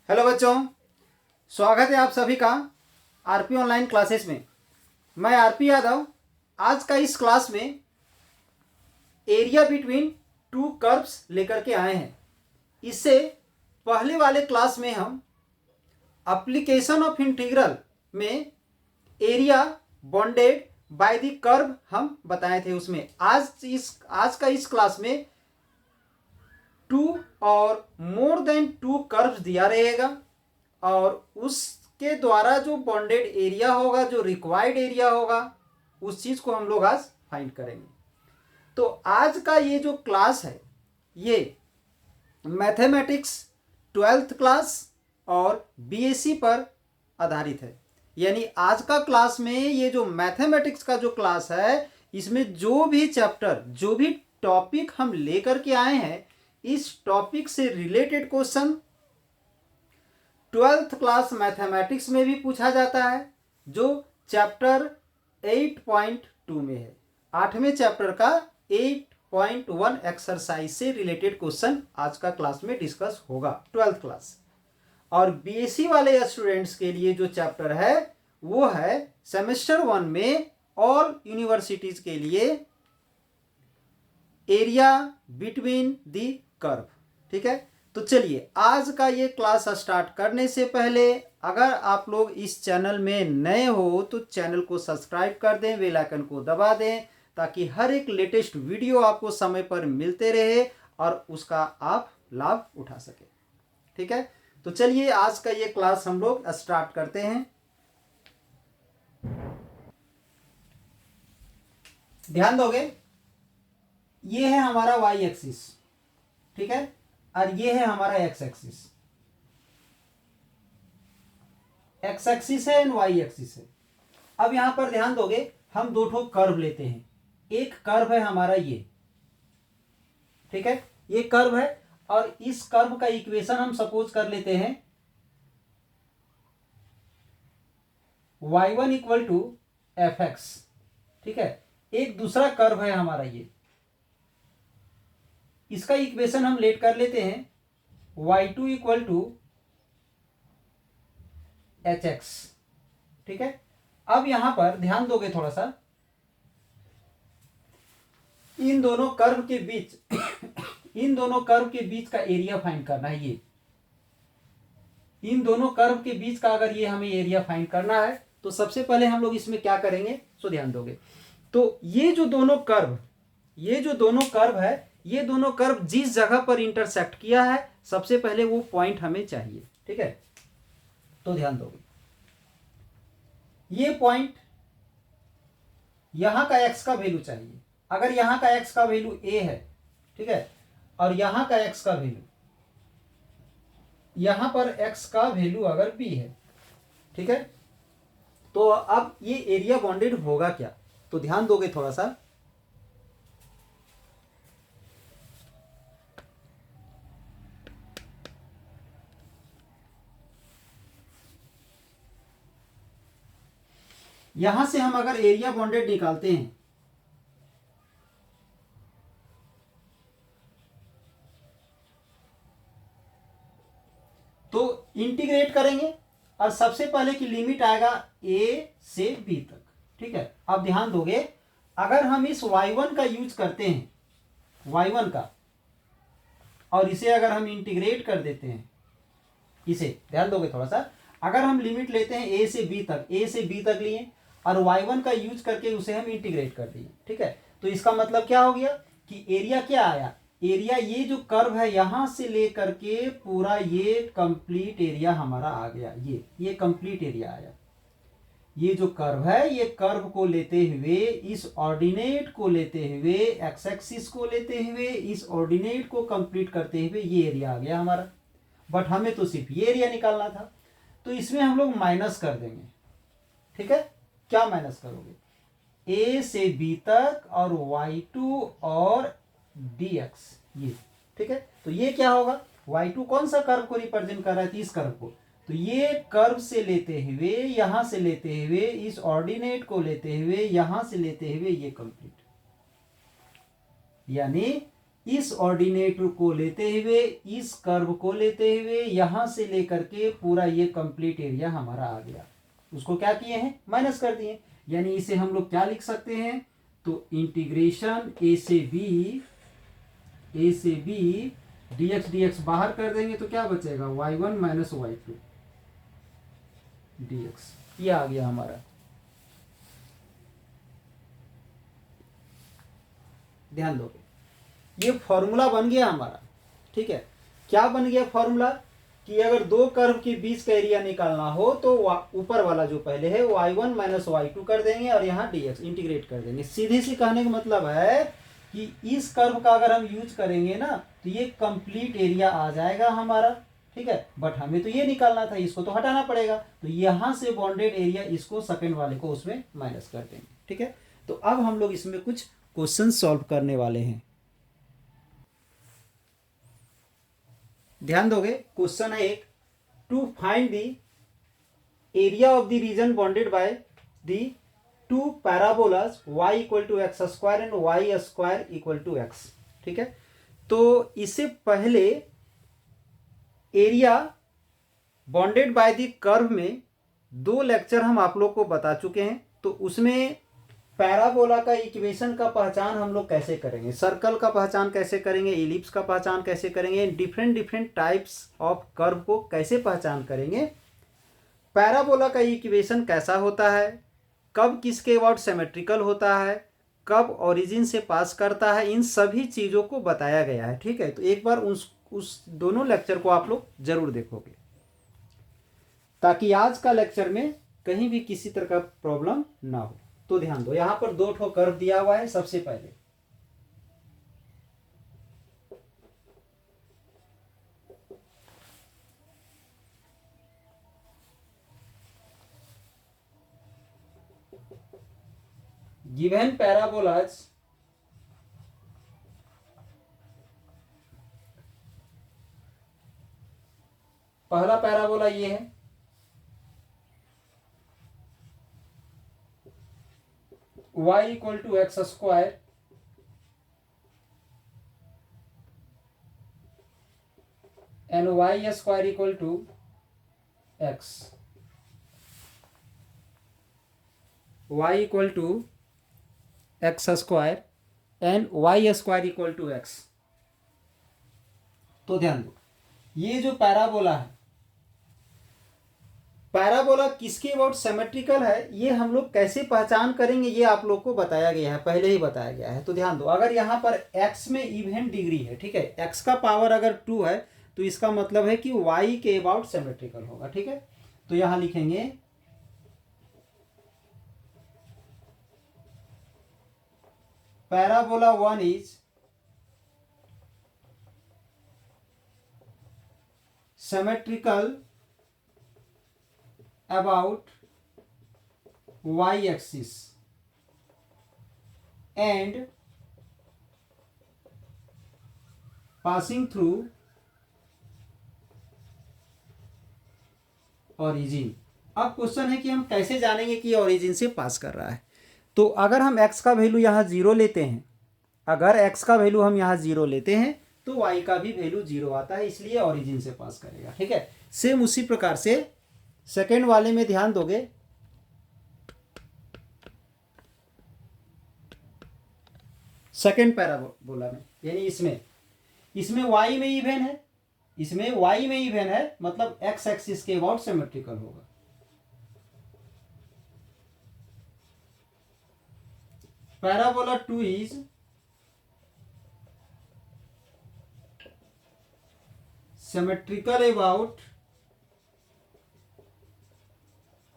Hello बच्चों, स्वागत है आप सभी का आरपी ऑनलाइन क्लासेस में। मैं आरपी यादव आज का इस क्लास में एरिया बिटवीन टू कर्व्स लेकर के आए हैं। इससे पहले वाले क्लास में हम एप्लीकेशन ऑफ इंटीग्रल में area bounded by the curve हम बताए थे। उसमें आज का इस क्लास में टू और मोर देन टू कर्व्स दिया रहेगा और उसके द्वारा जो बॉन्डेड एरिया होगा, जो रिक्वायर्ड एरिया होगा, उस चीज को हम लोग आज फाइंड करेंगे। तो आज का ये जो क्लास है ये मैथमेटिक्स 12th क्लास और बीएससी पर आधारित है। यानी आज का क्लास में ये जो मैथमेटिक्स का जो क्लास है, इसमें जो भी चैप्टर, जो भी टॉपिक हम लेकर के आए हैं, इस टॉपिक से related question 12th class mathematics में भी पूछा जाता है, जो चैप्टर 8.2 में है। 8वें चैप्टर का 8.1 एक्सरसाइज से रिलेटेड क्वेश्चन आज का क्लास में डिस्कस होगा 12th क्लास। और बीएससी वाले स्टूडेंट्स के लिए जो चैप्टर है वो है सेमेस्टर 1 में ऑल यूनिवर्सिटीज के लिए एरिया बिटवीन द कर्व। ठीक है, तो चलिए आज का ये क्लास स्टार्ट करने से पहले अगर आप लोग इस चैनल में नए हो तो चैनल को सब्सक्राइब कर दें, बेल आइकन को दबा दें, ताकि हर एक लेटेस्ट वीडियो आपको समय पर मिलते रहे और उसका आप लाभ उठा सके। ठीक है, तो चलिए आज का ये क्लास हम लोग स्टार्ट करते हैं। ध्यान दोगे, ये है हमारा वाई एक्सिस, ठीक है, और ये है हमारा एक्स एक्सिस। एक्स एक्सिस है एंड वाई एक्सिस है। अब यहां पर ध्यान दोगे, हम दो ठो कर्व लेते हैं। एक कर्व है हमारा ये, ठीक है, ये कर्व है और इस कर्व का इक्वेशन हम सपोज कर लेते हैं y1 equal to F x. ठीक है, एक दूसरा कर्व है हमारा ये, इसका इक्वेशन हम लेट कर लेते हैं y2 equal to H x. ठीक है, अब यहां पर ध्यान दोगे थोड़ा सा, इन दोनों कर्व के बीच इन दोनों कर्व के बीच का एरिया फाइंड करना है। ये इन दोनों कर्व के बीच का अगर ये हमें एरिया फाइंड करना है तो सबसे पहले हम लोग इसमें क्या करेंगे, सो ध्यान दोगे तो ये जो दोनों कर्व है, ये दोनों कर्व जिस जगह पर इंटरसेक्ट किया है, सबसे पहले वो पॉइंट हमें चाहिए। ठीक है, तो ध्यान दोगे ये पॉइंट, यहां का x का वैल्यू चाहिए। अगर यहां का x का वैल्यू a है, ठीक है, और यहां का x का वैल्यू, यहां पर x का वैल्यू अगर b है, ठीक है, तो अब ये एरिया बाउंडेड होगा क्या, तो ध्यान दोगे थोड़ा सा, यहां से हम अगर एरिया बाउंडेड निकालते हैं तो इंटीग्रेट करेंगे और सबसे पहले की लिमिट आएगा a से b तक। ठीक है, अब ध्यान दोगे, अगर हम इस y1 का यूज करते हैं, y1 का, और इसे अगर हम इंटीग्रेट कर देते हैं, इसे ध्यान दोगे थोड़ा सा, अगर हम लिमिट लेते हैं a से b तक लिए और y1 का यूज करके उसे हम इंटीग्रेट कर दिए। ठीक है, तो इसका मतलब क्या हो गया कि एरिया क्या आया, एरिया ये जो कर्व है यहां से लेकर के पूरा ये कंप्लीट एरिया हमारा आ गया। ये कंप्लीट एरिया आया। ये जो कर्व है, ये कर्व को लेते हुए, इस ऑर्डिनेट को लेते हुए, एक्स एक्सिस को लेते हुए, इस ऑर्डिनेट को कंप्लीट करते हुए ये एरिया आ गया हमारा। बट हमें तो सिर्फ ये एरिया निकालना था, तो इसमें हम लोग माइनस कर देंगे। ठीक है, क्या माइनस करोगे, a से b तक और y2 और dx, ये। ठीक है, तो ये क्या होगा, y2 कौन सा कर्व को रिप्रेजेंट कर रहा है, इस कर्व को, तो ये कर्व से लेते हुए, यहां से लेते हुए, इस ऑर्डिनेट को लेते हुए, यहां से लेते हुए ये कंप्लीट, यानी इस ऑर्डिनेट को लेते हुए, इस कर्व को लेते हुए यहां से लेकर के पूरा ये कंप्लीट एरिया हमारा आ गया, उसको क्या किए हैं, माइनस कर दिए। यानी इसे हम लोग क्या लिख सकते हैं, तो इंटीग्रेशन ए से बी dx dx बाहर कर देंगे तो क्या बचेगा, y1 माइनस y2 dx, ये आ गया हमारा। ध्यान दोगे, ये फॉर्मूला बन गया हमारा, ठीक है। क्या बन गया फॉर्मूला, कि अगर दो कर्व के बीच का एरिया निकालना हो तो ऊपर वाला जो पहले है y1 माइनस y2 कर देंगे और यहाँ dx इंटीग्रेट कर देंगे। सीधे से कहने का मतलब है कि इस कर्व का अगर हम यूज करेंगे ना तो ये कंप्लीट एरिया आ जाएगा हमारा, ठीक है। बट हमें तो ये निकालना था, इसको तो हटाना पड़ेगा, तो यहाँ से बॉन्डेड एरिया इसको सेकंड वाले को उसमें माइनस कर देंगे, ठीक है। तो अब हम लोग इसमें कुछ क्वेश्चन सॉल्व करने वाले हैं। ध्यान दोगे, क्वेश्चन है एक, to find the area of the region bounded by the two parabolas y equal to x square and y square equal to x, ठीक है। तो इससे पहले area bounded by the curve में दो लेक्चर हम आप लोग को बता चुके हैं, तो उसमें पैराबोला का इक्वेशन का पहचान हम लोग कैसे करेंगे, सर्कल का पहचान कैसे करेंगे, इलिप्स का पहचान कैसे करेंगे, डिफरेंट टाइप्स ऑफ कर्व को कैसे पहचान करेंगे, पैराबोला का इक्वेशन कैसा होता है, कब किसके अबाउट सिमेट्रिकल होता है, कब ओरिजिन से पास करता है, इन सभी चीज़ों को बताया गया है, ठीक है। तो एक बार उस दोनों लेक्चर को आप लोग जरूर देखोगे, ताकि आज का लेक्चर में कहीं भी किसी तरह का प्रॉब्लम ना हो। तो ध्यान दो, यहां पर दो ठो कर्व दिया हुआ है। सबसे पहले गिवन पैराबोलाज पहला पैराबोला ये है, y equal to x square and y square equal to x, y equal to x square and y square equal to x. तो ध्यान दो, ये जो पैराबोला है, पैराबोला किसके अबाउट सिमेट्रिकल है, ये हम लोग कैसे पहचान करेंगे, ये आप लोग को बताया गया है, पहले ही बताया गया है। तो ध्यान दो, अगर यहाँ पर x में इवन डिग्री है, ठीक है, x का पावर अगर 2 है तो इसका मतलब है कि y के अबाउट सिमेट्रिकल होगा, ठीक है। तो यहां लिखेंगे parabola 1 is symmetrical about y axis and passing through origin। अब क्वेश्चन है कि हम कैसे जानेंगे कि ओरिजिन से पास कर रहा है। तो अगर हम x का वैल्यू यहाँ 0 लेते हैं, अगर x का वैल्यू हम यहाँ 0 लेते हैं तो y का भी वैल्यू 0 आता है, इसलिए ओरिजिन से पास करेगा, ठीक है। सेम उसी प्रकार से सेकेंड वाले में ध्यान दोगे, सेकेंड पैराबोला में, यानी इसमें y में इवन है, इसमें y में इवन है, मतलब x एक्सिस के अबाउट सिमेट्रिकल होगा। Parabola 2 is symmetrical about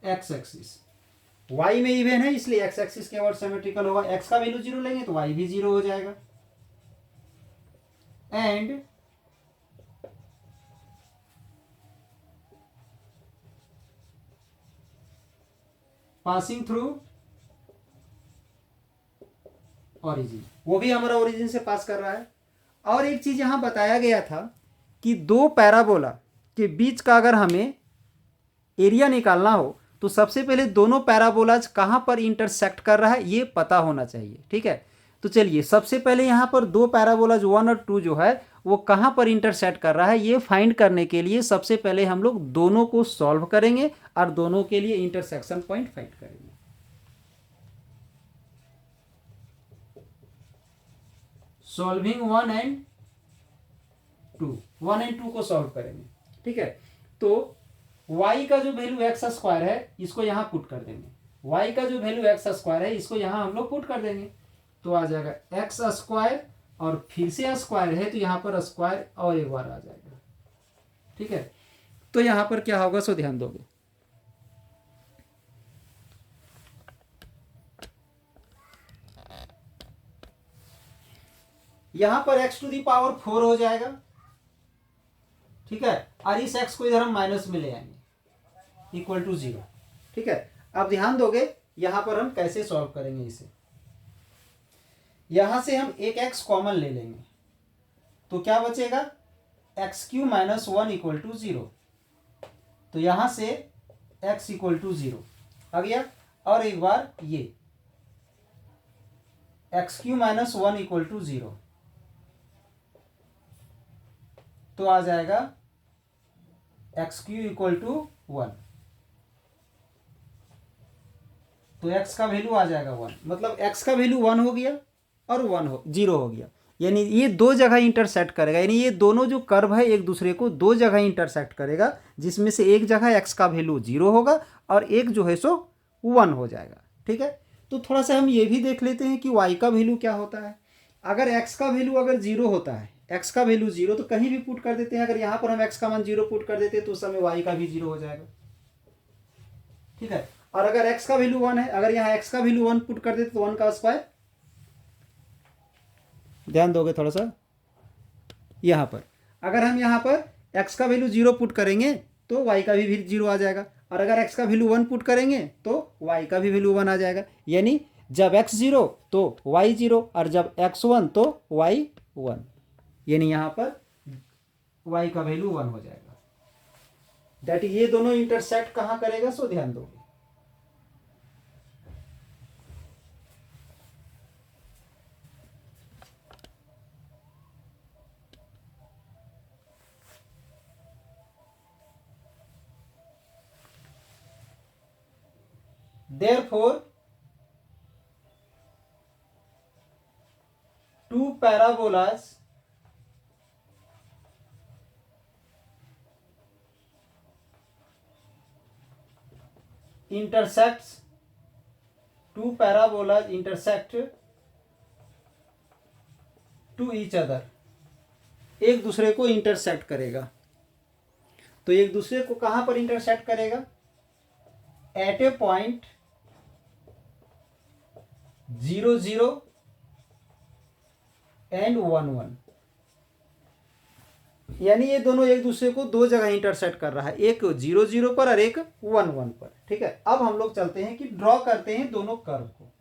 x axis, y में इवन है इसलिए x एक्सिस के अबाउट सिमेट्रिकल होगा। x का वैल्यू 0 लेंगे तो y भी 0 हो जाएगा। एंड पासिंग थ्रू ओरिजिन, वो भी हमारा ओरिजिन से पास कर रहा है। और एक चीज यहां बताया गया था कि दो पैराबोला के बीच का अगर हमें एरिया निकालना हो तो सबसे पहले दोनों पैराबोलाज कहां पर इंटरसेक्ट कर रहा है ये पता होना चाहिए, ठीक है। तो चलिए सबसे पहले यहाँ पर दो पैराबोलाज 1 और 2 जो है वो कहाँ पर इंटरसेक्ट कर रहा है ये फाइंड करने के लिए सबसे पहले हम लोग दोनों को सॉल्व करेंगे और दोनों के लिए इंटरसेक्शन पॉइंट फाइंड करेंगे। सॉल्विंग 1 एंड 2 को सॉल्व करेंगे। ठीक है, तो y का जो वैल्यू एक्स स्क्वायर है इसको यहाँ पुट कर देंगे, y का जो वैल्यू एक्स स्क्वायर है इसको यहाँ हम लोग पुट कर देंगे, तो आ जाएगा एक्स स्क्वायर और फिर से स्क्वायर है तो यहाँ पर स्क्वायर और एक बार आ जाएगा। ठीक है, तो यहाँ पर क्या होगा सो ध्यान दोगे, यहाँ पर x टू दी पावर 4 हो जाएगा। ठीक है, और इस x को इधर हम माइनस में ले आएंगे इक्वल टू 0। ठीक है, अब ध्यान दोगे यहाँ पर हम कैसे सॉल्व करेंगे इसे, यहाँ से हम एक x कॉमन ले लेंगे तो क्या बचेगा x³ माइनस 1 इक्वल टू 0, तो यहाँ से x इक्वल टू 0 आ गया, और एक बार ये x³ माइनस 1 इक्वल टू 0, तो आ जाएगा x³ इक्वल टू 1, तो x का वैल्यू आ जाएगा 1, मतलब x का वैल्यू 1 हो गया और 0 हो गया, यानी ये दो जगह इंटरसेक्ट करेगा, यानी ये दोनों जो कर्व है एक दूसरे को दो जगह इंटरसेक्ट करेगा, जिसमें से एक जगह x का वैल्यू 0 होगा और एक जो है सो 1 हो जाएगा। ठीक है, तो थोड़ा सा हम ये भी देख लेते हैं कि y का वैल्यू क्या होता है। अगर x का वैल्यू अगर 0 होता है, x का वैल्यू 0 तो कहीं भी पुट कर देते हैं, अगर यहाँ पर हम x का मान 0 पुट कर देते हैं तो उस समय y का भी 0 हो जाएगा। ठीक है, और अगर x का वैल्यू 1 है, अगर यहाँ x का वैल्यू 1 पुट कर देते तो 1 का स्क्वायर, ध्यान दोगे थोड़ा सा, यहाँ पर अगर हम यहाँ पर x का वैल्यू 0 पुट करेंगे तो y का भी 0 आ जाएगा, और अगर x का वैल्यू 1 पुट करेंगे तो y का भी वैल्यू 1 आ जाएगा, यानी जब x 0 तो y 0 और जब x 1 तो y 1, यानी यहाँ पर y का वैल्यू 1 हो जाएगा। दैट ये दोनों इंटरसेक्ट कहाँ करेगा सो ध्यान दोगे, therefore two parabolas intersect to each other, एक दूसरे को इंटरसेक्ट करेगा, तो एक दूसरे को कहां पर इंटरसेक्ट करेगा, एट ए पॉइंट 0 0 एंड 1 1, यानी ये दोनों एक दूसरे को दो जगह इंटरसेक्ट कर रहा है, एक 0 0 पर और एक 1 1 पर। ठीक है, अब हम लोग चलते हैं कि ड्रॉ करते हैं दोनों कर्व को।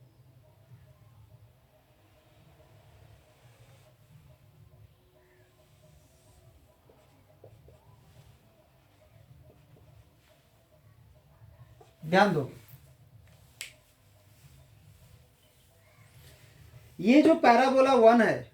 ध्यान दो, ये जो पैराबोला 1 है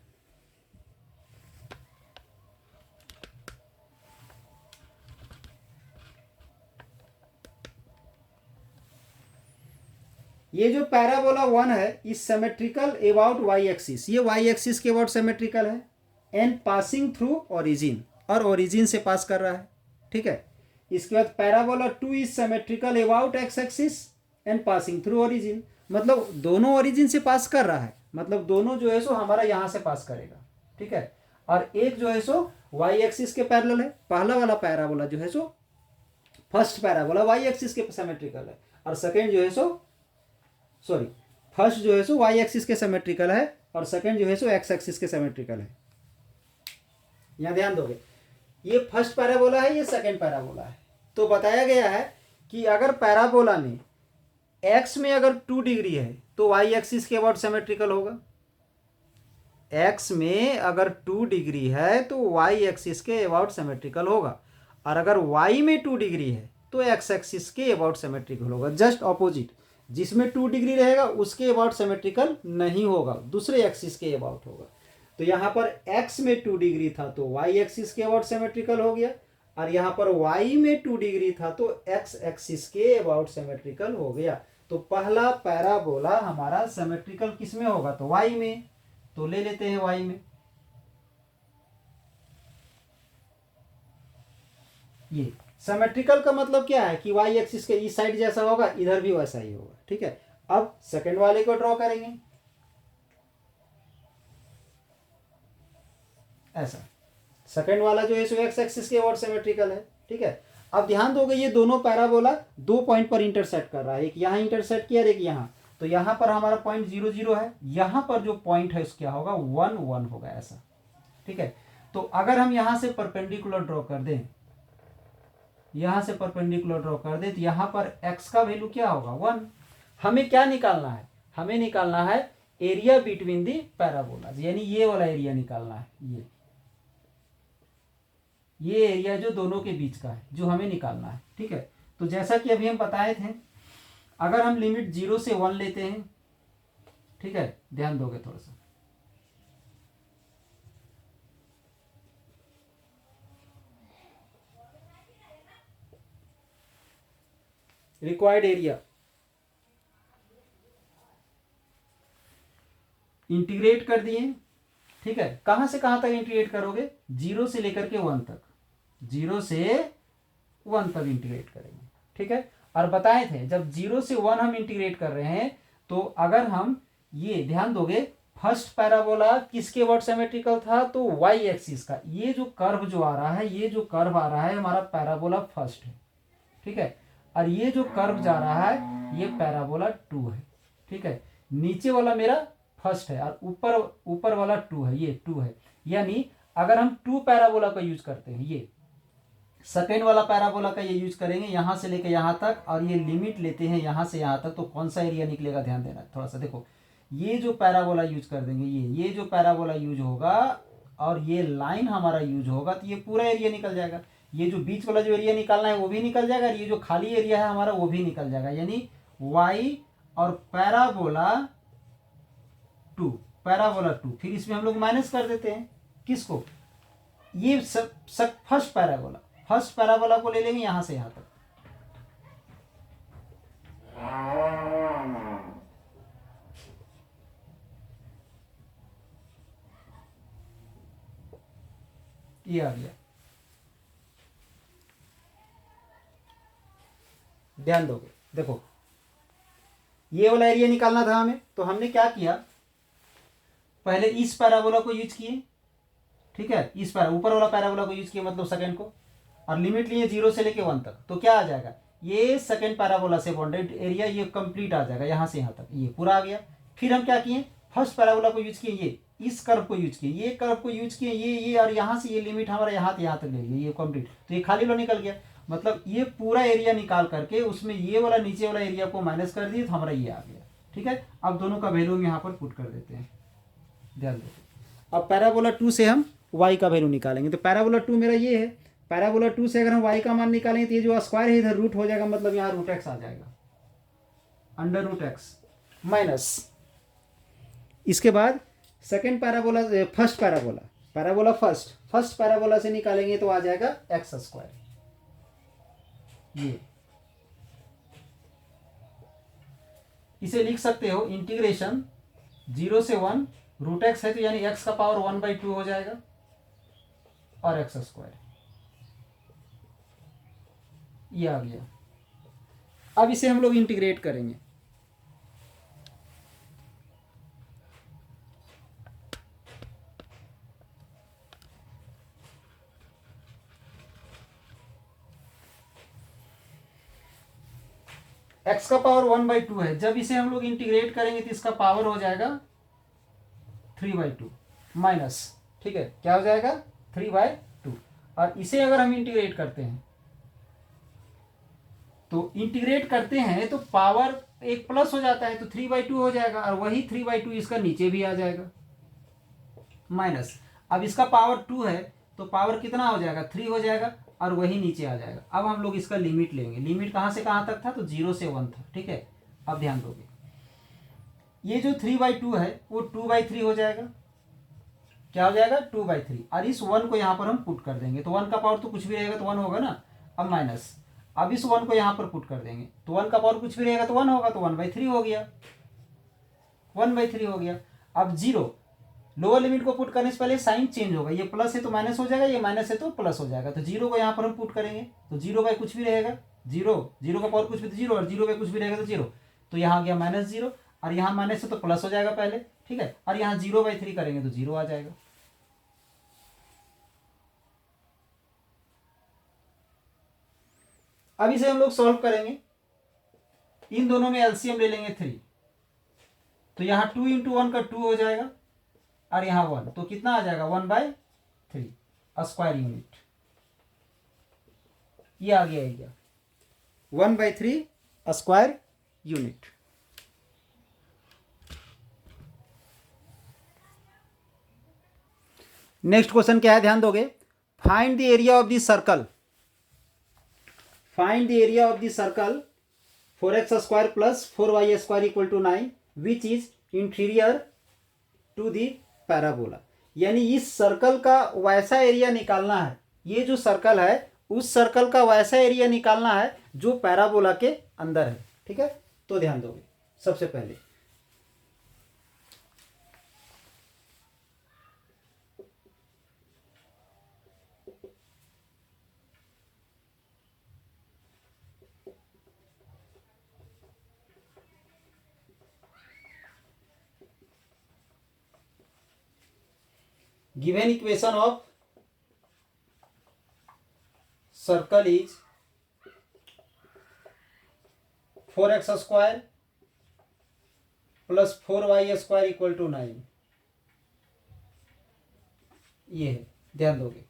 ये जो पैराबोला 1 है इस सिमेट्रिकल अबाउट वाई एक्सिस, ये वाई एक्सिस के अबाउट सिमेट्रिकल है एंड पासिंग थ्रू ओरिजिन, और ओरिजिन से पास कर रहा है। ठीक है, इसके बाद parabola 2 is symmetrical about x axis and passing through origin, मतलब दोनों ओरिजिन से पास कर रहा है, मतलब दोनों जो है सो हमारा यहां से पास करेगा। ठीक है, और एक जो है सो वाई एक्सिस के पैरेलल है, पहला वाला पैराबोला जो है सो फर्स्ट पैराबोला वाई एक्सिस के सिमेट्रिकल है, और सेकेंड जो है सो फर्स्ट जो है सो वाई एक्सिस के सिमेट्रिकल है और सेकंड जो है सो एक्स एक्सिस के सिमेट्रिकल है। यहां ध्यान दोगे, ये फर्स्ट पैराबोला है, ये सेकंड पैराबोला है। तो बताया गया है कि अगर पैराबोला में एक्स में अगर 2 डिग्री है तो वाई एक्सिस के अबाउट सिमेट्रिकल होगा, एक्स में अगर 2 डिग्री है तो वाई एक्सिस के अबाउट सिमेट्रिकल होगा, और अगर वाई में 2 डिग्री है तो एक्स एक्सिस के अबाउट सिमेट्रिकल होगा। जस्ट ऑपोजिट, जिसमें 2 डिग्री रहेगा उसके अबाउट सिमेट्रिकल नहीं होगा, दूसरे एक्सिस के अबाउट होगा। तो यहाँ पर x में 2 डिग्री था तो y एक्सिस के अबाउट सिमेट्रिकल हो गया, और यहाँ पर y में 2 डिग्री था तो x एक्सिस के अबाउट सिमेट्रिकल हो गया। तो पहला पैराबोला हमारा सिमेट्रिकल किस में होगा, तो y में, तो ले लेते हैं y में। ये सिमेट्रिकल का मतलब क्या है कि y एक्सिस के इस साइड जैसा होगा इधर भी वैसा ही होगा, ठीक है। अब सेकंड वाले को ड्रॉ करेंगे ऐसा, सेकंड वाला जो है सो x एक्सिस के अबाउट सिमेट्रिकल है, ठीक है। अब ध्यान दोगे ये दोनों पैराबोला 2 पॉइंट पर इंटरसेक्ट कर रहा है, एक यहाँ इंटरसेक्ट किया और एक यहाँ, तो यहाँ पर हमारा पॉइंट 0 0 है, यहाँ पर जो पॉइंट है उसका होगा 1 1 होगा ऐसा, ठीक है। तो अगर हम यहाँ से परपेंडिकुलर ड्रॉ कर दें, यहाँ से परपेंडिकुलर ड्रॉ कर दें, तो यहाँ पर x का वैल्यू क्या होगा 1। हमें क्या निकालना है, हमें निकालना है एरिया बिटवीन दी पैराबोलाज, यानी ये वाला एरिया निकालना है, ये एरिया जो दोनों के बीच का है जो हमें निकालना है, ठीक है। तो जैसा कि अभी हम बताए थे, अगर हम लिमिट 0 से 1 लेते हैं, ठीक है, ध्यान दोगे थोड़ा सा, रिक्वायर्ड एरिया इंटीग्रेट कर दिए, ठीक है। कहां से कहां तक इंटीग्रेट करोगे, 0 से लेकर के 1 तक, 0 से 1 तक इंटीग्रेट करेंगे, ठीक है। और बताए थे जब 0 से 1 हम इंटीग्रेट कर रहे हैं, तो अगर हम ये ध्यान दोगे, फर्स्ट पैराबोला किसके अबाउट सिमेट्रिकल था, तो y एक्सिस का, ये जो कर्व जो आ रहा है, ये जो कर्व आ रहा है हमारा पैराबोला फर्स्ट है, ठीक है। और ये जो कर्व जा रहा है ये पैराबोला 2 है, ठीक है। नीचे वाला मेरा फर्स्ट है और ऊपर वाला 2 है, ये 2 है। यानी अगर हम 2 पैराबोला का यूज करते हैं, ये सेकेंड वाला पैराबोला का ये यूज करेंगे यहां से लेकर यहां तक, और ये लिमिट लेते हैं यहां से यहां तक, तो कौन सा एरिया निकलेगा, ध्यान देना थोड़ा सा। देखो ये जो पैराबोला यूज कर देंगे, ये जो पैराबोला यूज होगा और ये लाइन हमारा यूज होगा, तो ये पूरा एरिया निकल जाएगा। ये जो बीच वाला जो एरिया निकालना है वो भी निकल जाएगा, और ये जो खाली एरिया है हमारा वो भी निकल जाएगा। यानी y और पैराबोला 2, पैराबोला 2, फिर इसमें हम लोग माइनस कर देते हैं किसको, ये सब फर्स्ट पैराबोला को ले लेंगे यहां से यहां तक, ये आ गया। ध्यान दोगे, देखो ये वाला एरिया निकालना था हमें, तो हमने क्या किया, पहले इस पैराबोला को यूज किए, ठीक है, इस ऊपर वाला पैराबोला को यूज किया, मतलब सेकंड को, और लिमिट लिए 0 से लेके 1 तक, तो क्या आ जाएगा, ये सेकंड पैराबोला से बाउंडेड एरिया ये कंप्लीट आ जाएगा, यहां से यहां तक ये पूरा आ गया। फिर हम क्या किए, फर्स्ट पैराबोला को यूज किए, ये इस कर्व को यूज किए, ये कर्व को यूज किए, ये और यहां से ये लिमिट हमारा यहां तक ले लिया, ये कंप्लीट, तो ये खाली वाला निकल गया। मतलब ये पूरा एरिया निकाल करके उसमें ये वाला नीचे वाला एरिया को माइनस कर दिए, तो हमारा ये आ गया, ठीक है। अब दोनों का वैल्यू हम यहाँ पर पुट कर देते हैं, ध्यान देते। अब पैराबोला 2 से हम y का वैल्यू निकालेंगे, तो पैराबोला 2 मेरा ये है, पैराबोला 2 से अगर हम y का मान निकालेंगे तो ये जो स्क्वायर है इधर रूट हो जाएगा, मतलब यहाँ रूट x आ जाएगा, अंडर रूट x माइनस, इसके बाद second parabola, first parabola first parabola से निकालेंगे तो आ जाएगा x स्क्वायर, ये इसे लिख सकते हो इंटीग्रेशन 0 से 1 रूट एक्स है, तो यानी x का पावर 1/2 हो जाएगा और x स्क्वायर, ये आ गया। अब इसे हम लोग इंटीग्रेट करेंगे, x का पावर 1/2 है, जब इसे हम लोग इंटीग्रेट करेंगे तो इसका पावर हो जाएगा 3/2 माइनस, ठीक है, क्या हो जाएगा 3/2। और इसे अगर हम इंटीग्रेट करते हैं तो पावर एक प्लस हो जाता है, तो 3/2 हो जाएगा, और वही 3/2 इसका नीचे भी आ जाएगा माइनस। अब इसका पावर 2 है तो पावर कितना हो जाएगा 3 हो जाएगा, और वही नीचे आ जाएगा। अब हम लोग इसका लिमिट लेंगे, लिमिट कहाँ से कहाँ तक था, तो 0 से 1 था, ठीक है। अब ध्यान दोगे, ये जो 3/2 है वो 2/3 हो जाएगा। क्या हो जाएगा? 2/3। और इस 1 को यहाँ पर हम पुट कर देंगे, तो 1 का पावर तो कुछ भी रहेगा तो 1 होगा ना। अब माइनस, अब इस 1 को यहाँ पर पुट कर देंगे, तो 1 का पावर कुछ भी रहेगा तो 1 होगा, तो 1/3 हो गया, 1/3 हो गया। अब 0, लोअर लिमिट को पुट करने से पहले साइन चेंज होगा, ये प्लस है तो माइनस हो जाएगा, ये माइनस है तो प्लस हो जाएगा। तो 0 को यहाँ पर हम पुट करेंगे, तो 0 कुछ भी रहेगा 0, 0 का पावर कुछ भी तो 0, और 0 कुछ भी रहेगा तो 0, तो यहाँ आ गया -0, और यहाँ माइनस है तो प्लस हो जाएगा पहले, ठीक है। और यहाँ 0/3 करेंगे तो 0 आ जाएगा। अब इसे हम लोग सॉल्व करेंगे, इन दोनों में एलसीएम ले लेंगे 3, तो यहाँ 2 × 1 का 2 हो जाएगा, और यहाँ 1, तो कितना आ जाएगा 1/3 स्क्वायर यूनिट, ये आ गया area 1/3 square unit. Next question क्या है, ध्यान दोगे, find the area of the circle, find the area of the circle 4x² + 4y² = 9 which is interior to the parabola. यानी इस सर्कल का वैसा एरिया निकालना है, ये जो सर्कल है उस सर्कल का वैसा एरिया निकालना है जो पैराबोला के अंदर है, ठीक है। तो ध्यान दोगे, सबसे पहले given equation of circle is 4x² + 4y² = 9, ये है, ध्यान दोगे।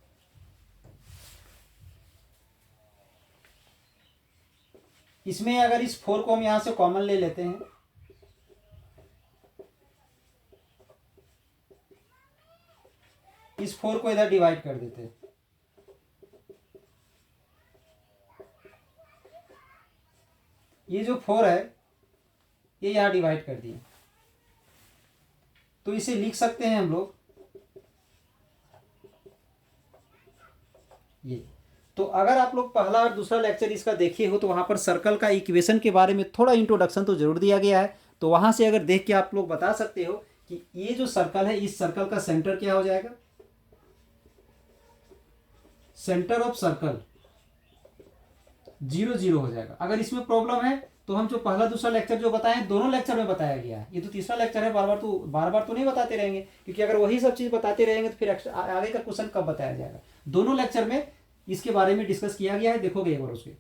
इसमें अगर इस 4 को हम यहां से कॉमन ले लेते हैं, इस 4 को इधर डिवाइड कर देते हैं, ये जो 4 है ये यहां डिवाइड कर दिए, तो इसे लिख सकते हैं हम लोग ये। तो अगर आप लोग पहला और दूसरा लेक्चर इसका देखे हो तो वहां पर सर्कल का इक्वेशन के बारे में थोड़ा इंट्रोडक्शन तो जरूर दिया गया है, तो वहां से अगर देख के आप लोग बता सकते हो कि ये जो सर्कल है इस सर्कल का सेंटर क्या हो जाएगा, सेंटर ऑफ सर्कल 0 0 हो जाएगा। अगर इसमें प्रॉब्लम है तो हम जो पहला दूसरा लेक्चर जो बताए दोनों लेक्चर में बताया गया है, ये तो तीसरा लेक्चर है, बार बार तो नहीं बताते रहेंगे, क्योंकि अगर वही सब चीज बताते रहेंगे तो फिर आगे का क्वेश्चन कब बताया जाएगा। दोनों लेक्चर में इसके बारे में डिस्कस किया गया है, देखोगे एक बार उसके।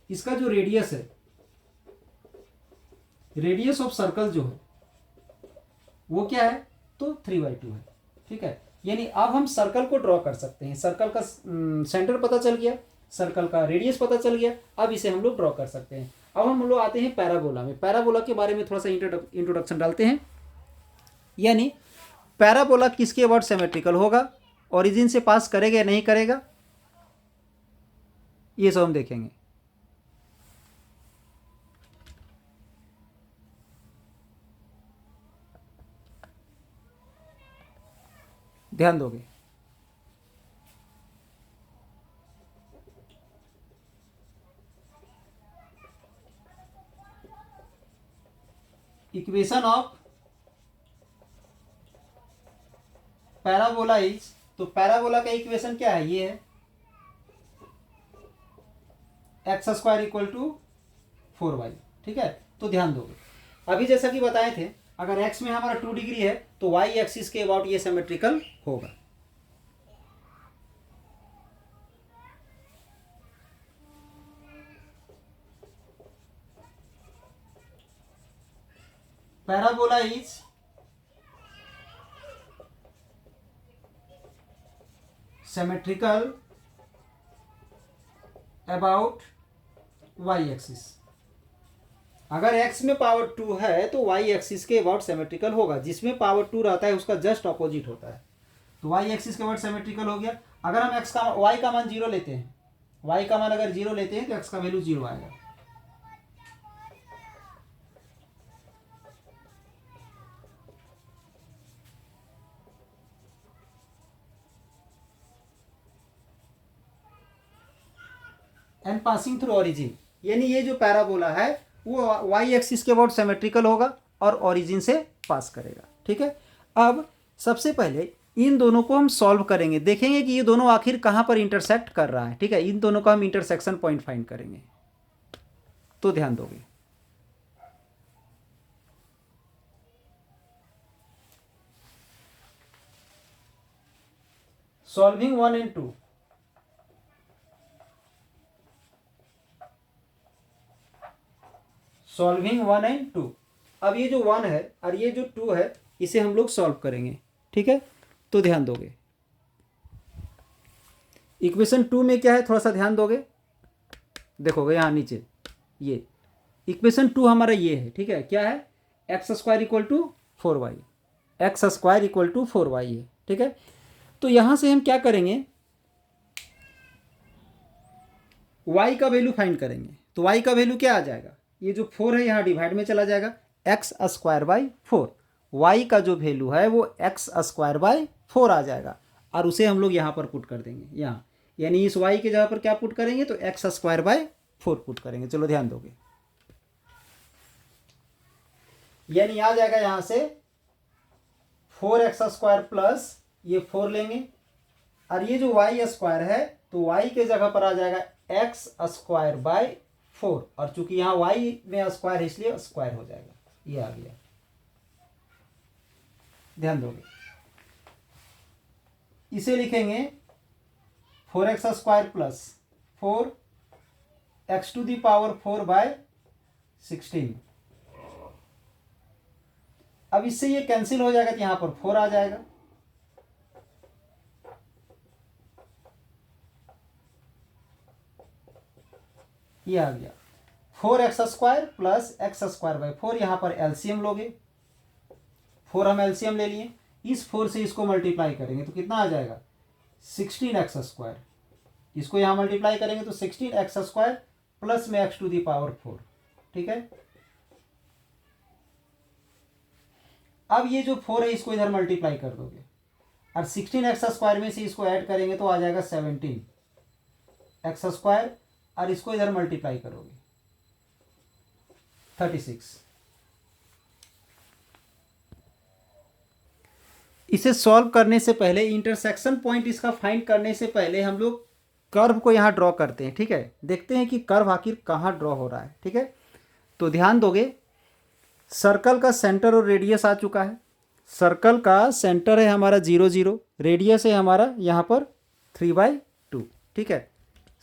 इसका जो रेडियस है, रेडियस ऑफ सर्कल जो है वो क्या है, तो 3/2 है, ठीक है। यानी अब हम सर्कल को ड्रॉ कर सकते हैं, सर्कल का सेंटर पता चल गया, सर्कल का रेडियस पता चल गया, अब इसे हम लोग ड्रॉ कर सकते हैं। अब हम लोग आते हैं पैराबोला में, पैराबोला के बारे में थोड़ा सा इंट्रोडक्शन डालते हैं। यानी पैराबोला किसके अबाउट सिमेट्रिकल होगा, ओरिजिन से पास करेगा या नहीं करेगा, ये सब हम देखेंगे। ध्यान दोगे, इक्वेशन ऑफ पैराबोला इज, तो पैराबोला का इक्वेशन क्या है, ये है x² = 4y, ठीक है। तो ध्यान दोगे, अभी जैसा कि बताए थे अगर x में हमारा 2 डिग्री है तो y एक्सिस के अबाउट ये सिमेट्रिकल होगा। Parabola is symmetrical about y axis. अगर x में पावर 2 है तो y एक्सिस के अबाउट सिमेट्रिकल होगा, जिसमें पावर 2 रहता है उसका जस्ट ऑपोजिट होता है, तो y एक्सिस के अबाउट सिमेट्रिकल हो गया। अगर हम y का मान 0 लेते हैं, y का मान अगर 0 लेते हैं तो x का वैल्यू 0 आएगा। एंड पासिंग थ्रू ओरिजिन, यानी ये जो पैराबोला है वो वाई एक्सिस के अबाउट सिमेट्रिकल होगा और ओरिजिन से पास करेगा। ठीक है, अब सबसे पहले इन दोनों को हम सॉल्व करेंगे, देखेंगे कि ये दोनों आखिर कहाँ पर इंटरसेक्ट कर रहा है। ठीक है, इन दोनों का हम इंटरसेक्शन पॉइंट फाइंड करेंगे, तो ध्यान दोगे। Solving 1 and 2, solving 1 and 2। अब ये जो 1 है और ये जो 2 है इसे हम लोग सॉल्व करेंगे। ठीक है, तो ध्यान दोगे इक्वेशन 2 में क्या है, थोड़ा सा ध्यान दोगे, देखोगे यहाँ नीचे ये इक्वेशन 2 हमारा ये है। ठीक है, क्या है, x square equal to 4y, x square equal to 4y है। ठीक है, तो यहाँ से हम क्या करेंगे, y का वैल्यू फाइंड करेंगे। तो y का वैल्यू क्या आ जाएगा, ये जो 4 है यहाँ डिवाइड में चला जाएगा, एक्स स्क्वायर बाई 4, y का जो वैल्यू है वो एक्स स्क्वायर बाई 4 आ जाएगा और उसे हम लोग यहाँ पर पुट कर देंगे यहाँ, यानी इस y के जगह पर क्या पुट करेंगे, तो एक्स स्क्वायर बाई 4 पुट करेंगे। चलो ध्यान दोगे, यानी आ जाएगा यहाँ से 4x स्क्वायर प्लस ये 4 लेंगे और ये जो y स्क्वायर है तो y के जगह पर आ जाएगा एक्स स्क्वायर बाई 4 और चूंकि यहाँ y में स्क्वायर है इसलिए स्क्वायर हो जाएगा, ये आ गया। ध्यान दोगे, इसे लिखेंगे 4x square plus 4x to the power 4 by 16। अब इससे ये कैंसिल हो जाएगा तो यहां पर 4 आ जाएगा, ये आ गया 4x square plus x square by 4। यहां पर एलसीएम लोगे, 4 हम एलसीएम ले लिए, इस 4 से इसको मल्टीप्लाई करेंगे तो कितना आ जाएगा 16x स्क्वायर, इसको यहां मल्टीप्लाई करेंगे तो 16x स्क्वायर प्लस में x टू दी पावर 4। ठीक है, अब ये जो 4 है इसको इधर मल्टीप्लाई कर दोगे और 16x स्क्वायर में से इसको ऐड करेंगे तो आ जाएगा 17x स्क्वायर और इसको इधर मल्टीप्लाई करोगे 36। इसे सॉल्व करने से पहले, इंटरसेक्शन पॉइंट इसका फाइंड करने से पहले हम लोग कर्व को यहाँ ड्रॉ करते हैं। ठीक है, देखते हैं कि कर्व आखिर कहाँ ड्रॉ हो रहा है। ठीक है, तो ध्यान दोगे, सर्कल का सेंटर और रेडियस आ चुका है। सर्कल का सेंटर है हमारा 0 0, रेडियस है हमारा यहाँ पर 3/2। ठीक है,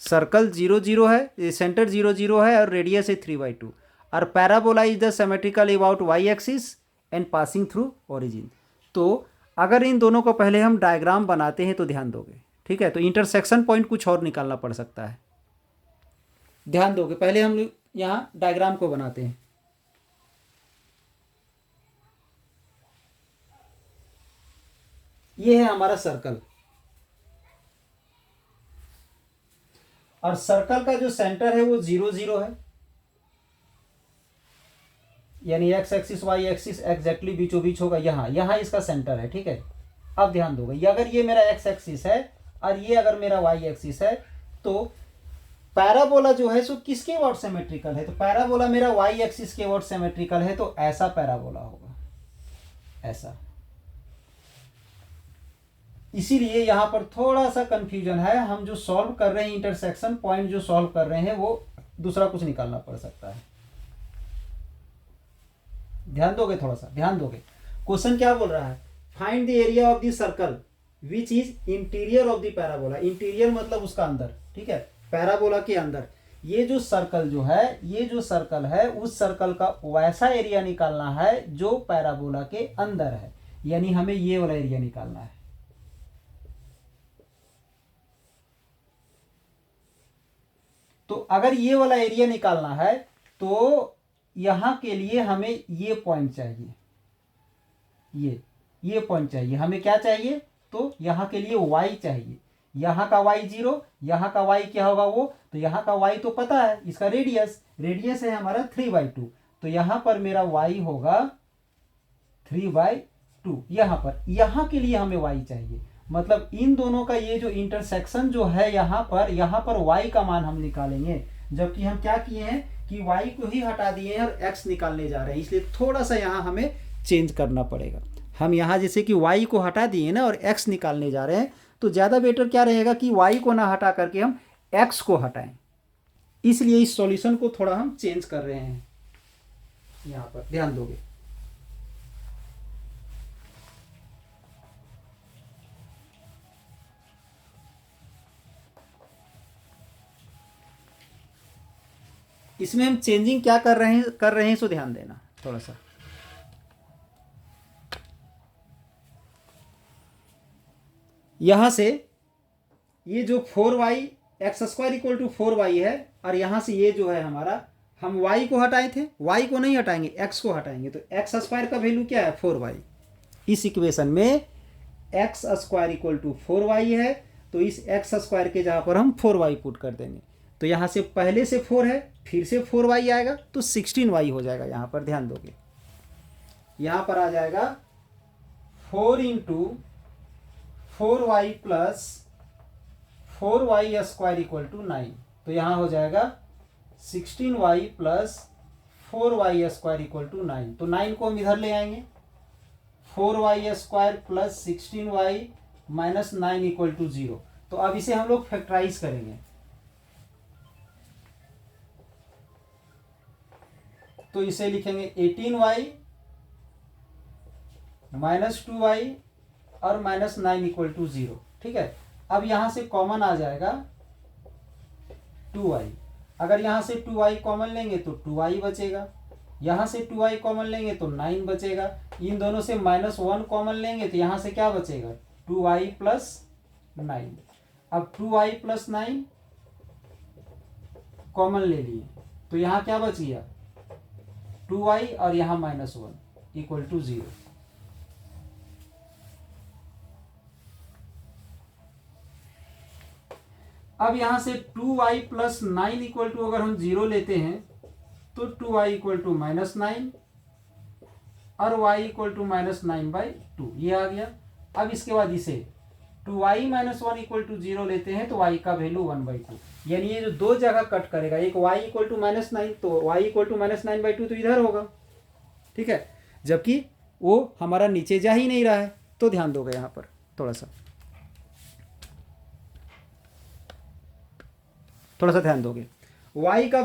सर्कल 0 0 है, सेंटर 0 0 है और रेडियस है 3/2 और parabola is the symmetrical about y axis and passing through origin. तो अगर इन दोनों को पहले हम डायग्राम बनाते हैं तो ध्यान दोगे। ठीक है, तो इंटरसेक्शन पॉइंट कुछ और निकालना पड़ सकता है, ध्यान दोगे। पहले हम यहाँ डायग्राम को बनाते हैं। ये है हमारा सर्कल और सर्कल का जो सेंटर है वो 0 0 है, यानी x axis y axis exactly बीचों बीच होगा, यहाँ इसका सेंटर है। ठीक है, अब ध्यान दोगे, ये अगर ये मेरा एक्स एक्सिस है और ये अगर मेरा वाई एक्सिस है तो पैराबोला जो है सो किसके अबाउट सिमेट्रिकल है, तो पैराबोला मेरा वाई एक्सिस के अबाउट सिमेट्रिकल है, तो ऐसा पैराबोला होगा, ऐसा। इसीलिए यहां पर थोड़ा सा कंफ्यूजन है, हम जो सॉल्व कर रहे हैं इंटरसेक्शन पॉइंट जो सॉल्व कर रहे हैं वो दूसरा कुछ निकालना पड़ सकता है। ध्यान दोगे, थोड़ा सा ध्यान दोगे। क्वेश्चन क्या बोल रहा है, find the area of the circle which is interior of the parabola. Interior मतलब उसका अंदर। ठीक है, पैराबोला के अंदर ये जो सर्कल जो है, ये जो सर्कल है उस सर्कल का वैसा एरिया निकालना है जो पैराबोला के अंदर है, यानी हमें ये वाला एरिया निकालना है। तो अगर ये वाला एरिया निकालना है तो यहां के लिए हमें ये पॉइंट चाहिए, ये पॉइंट चाहिए। हमें क्या चाहिए, तो यहां के लिए y चाहिए। यहां का y 0, यहां का y क्या होगा वो, तो यहां का y तो पता है, इसका रेडियस है हमारा 3/2, तो यहां पर मेरा y होगा 3/2। यहां पर, यहां के लिए हमें y चाहिए मतलब इन दोनों का ये जो इंटरसेक्शन जो है यहाँ पर y का मान हम निकालेंगे, जबकि हम क्या किए हैं कि y को ही हटा दिए हैं और x निकालने जा रहे हैं, इसलिए थोड़ा सा यहाँ हमें चेंज करना पड़ेगा। हम यहाँ जैसे कि y को हटा दिए ना और x निकालने जा रहे हैं, तो ज़्यादा बेटर क्या रहेगा कि y को ना हटा करके हम x को हटाएं, इसलिए इस सॉल्यूशन को थोड़ा हम चेंज कर रहे हैं। यहाँ पर ध्यान दोगे, इसमें हम चेंजिंग क्या कर रहे हैं सो ध्यान देना थोड़ा सा। यहां से ये जो 4y x square equal to 4y है, और यहां से ये जो है हमारा, हम y को हटाए थे, y को नहीं हटाएंगे, x को हटाएंगे, तो एक्स स्क्वायर का वैल्यू क्या है 4y। इस इक्वेशन में x square equal to 4y है, तो इस एक्स स्क्वायर के जगह पर हम 4y पुट कर देंगे, तो यहाँ से पहले से 4 है, फिर से 4y आएगा, तो 16y हो जाएगा। यहाँ पर ध्यान दोगे, यहाँ पर आ जाएगा 4 into 4y plus 4y square equal to 9, तो यहाँ हो जाएगा 16y plus 4y square equal to 9, तो 9 को हम इधर ले आएंगे, 4y square plus 16y minus 9 equal to 0। तो अब इसे हम लोग फैक्टराइज करेंगे, तो इसे लिखेंगे 18y माइनस 2y और माइनस 9 इक्वल टू 0। ठीक है, अब यहां से कॉमन आ जाएगा 2y, अगर यहां से 2y कॉमन लेंगे तो 2y बचेगा, यहां से 2y कॉमन लेंगे तो 9 बचेगा, इन दोनों से -1 कॉमन लेंगे तो यहां से क्या बचेगा 2y प्लस 9। अब 2y प्लस 9 कॉमन ले लिए, तो यहां क्या बच गया 2y और यहां -1 इक्वल टू 0। अब यहां से 2y प्लस 9 इक्वल टू अगर हम 0 लेते हैं तो 2y इक्वल टू -9 और y इक्वल टू -9/2, ये आ गया। अब इसके बाद इसे 2y माइनस 1 इक्वल टू 0 लेते हैं तो y का वैल्यू 1/2, यानी ये जो दो जगह कट करेगा, एक y इक्वल टू -9 तो y इक्वल टू -9/2 तो इधर होगा। ठीक है, जबकि वो हमारा नीचे जा ही नहीं रहा है, तो ध्यान दोगे यहाँ पर थोड़ा सा ध्यान दोगे। y का